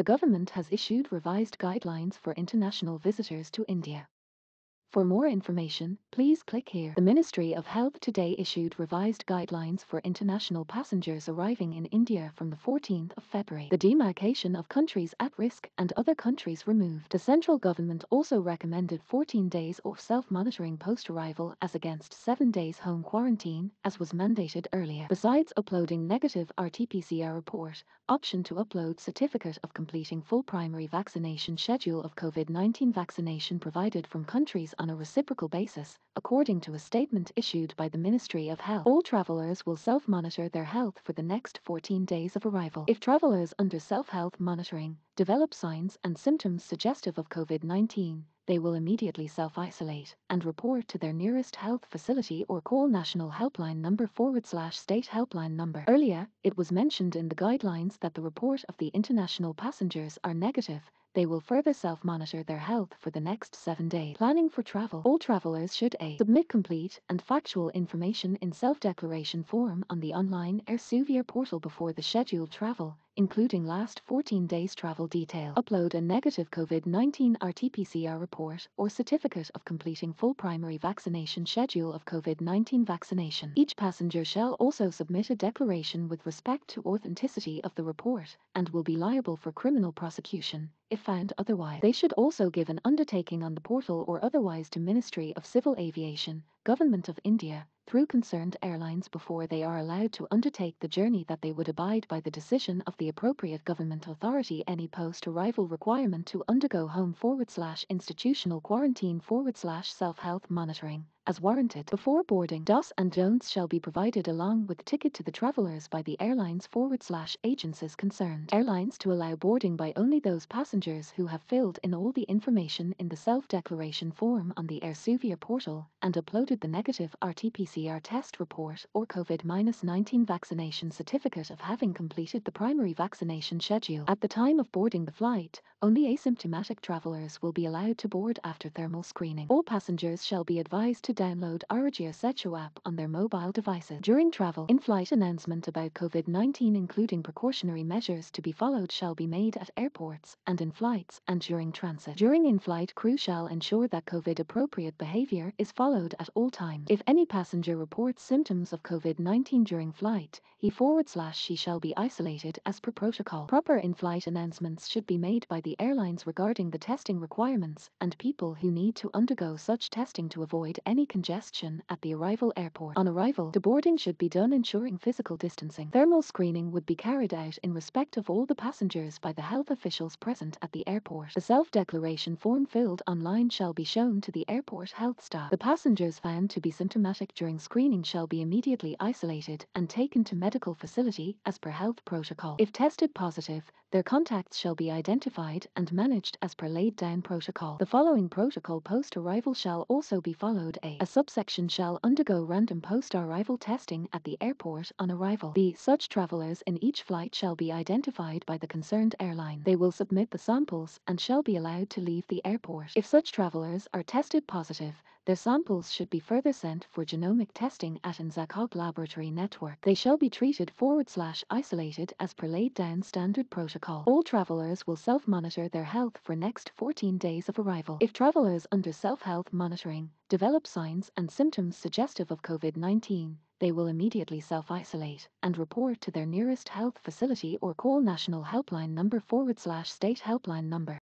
The government has issued revised guidelines for international visitors to India. For more information, please click here. The Ministry of Health today issued revised guidelines for international passengers arriving in India from the 14th of February. The demarcation of countries at risk and other countries removed. The central government also recommended 14 days of self-monitoring post-arrival as against 7 days home quarantine, as was mandated earlier. Besides uploading negative RT-PCR report, option to upload certificate of completing full primary vaccination schedule of COVID-19 vaccination provided from countries on a reciprocal basis, according to a statement issued by the Ministry of Health. All travelers will self-monitor their health for the next 14 days of arrival. If travelers under self-health monitoring develop signs and symptoms suggestive of COVID-19, they will immediately self-isolate and report to their nearest health facility or call national helpline number / state helpline number. Earlier, it was mentioned in the guidelines that the report of the international passengers are negative. They will further self-monitor their health for the next 7 days. Planning for travel. All travelers should a. Submit complete and factual information in self-declaration form on the online Air portal before the scheduled travel, including last 14 days travel detail. Upload a negative COVID-19 RT-PCR report or certificate of completing full primary vaccination schedule of COVID-19 vaccination. Each passenger shall also submit a declaration with respect to authenticity of the report and will be liable for criminal prosecution if found otherwise. They should also give an undertaking on the portal or otherwise to Ministry of Civil Aviation, Government of India, through concerned airlines before they are allowed to undertake the journey that they would abide by the decision of the appropriate government authority. Any post-arrival requirement to undergo home / institutional quarantine / self-health monitoring, as warranted before boarding. Do's and don'ts shall be provided along with ticket to the travelers by the airlines / agencies concerned. Airlines to allow boarding by only those passengers who have filled in all the information in the self-declaration form on the Air portal and uploaded the negative RT-PCR test report or COVID-19 vaccination certificate of having completed the primary vaccination schedule. At the time of boarding the flight, only asymptomatic travelers will be allowed to board after thermal screening. All passengers shall be advised to download Arogya Setu app on their mobile devices. During travel, in-flight announcement about COVID-19 including precautionary measures to be followed shall be made at airports and in flights and during transit. During in-flight, crew shall ensure that COVID-appropriate behavior is followed at all times. If any passenger reports symptoms of COVID-19 during flight, he/she shall be isolated as per protocol. Proper in-flight announcements should be made by the airlines regarding the testing requirements and people who need to undergo such testing to avoid any congestion at the arrival airport. On arrival, deboarding should be done ensuring physical distancing. Thermal screening would be carried out in respect of all the passengers by the health officials present at the airport. The self-declaration form filled online shall be shown to the airport health staff. The passengers found to be symptomatic during screening shall be immediately isolated and taken to medical facility as per health protocol. If tested positive, their contacts shall be identified and managed as per laid down protocol. The following protocol post-arrival shall also be followed. A subsection shall undergo random post-arrival testing at the airport on arrival. B. Such travelers in each flight shall be identified by the concerned airline. They will submit the samples and shall be allowed to leave the airport. If such travelers are tested positive, their samples should be further sent for genomic testing at NZACOG laboratory network. They shall be treated / isolated as per laid down standard protocol. All travelers will self-monitor their health for next 14 days of arrival. If travelers under self-health monitoring develop signs and symptoms suggestive of COVID-19, they will immediately self-isolate and report to their nearest health facility or call national helpline number / state helpline number.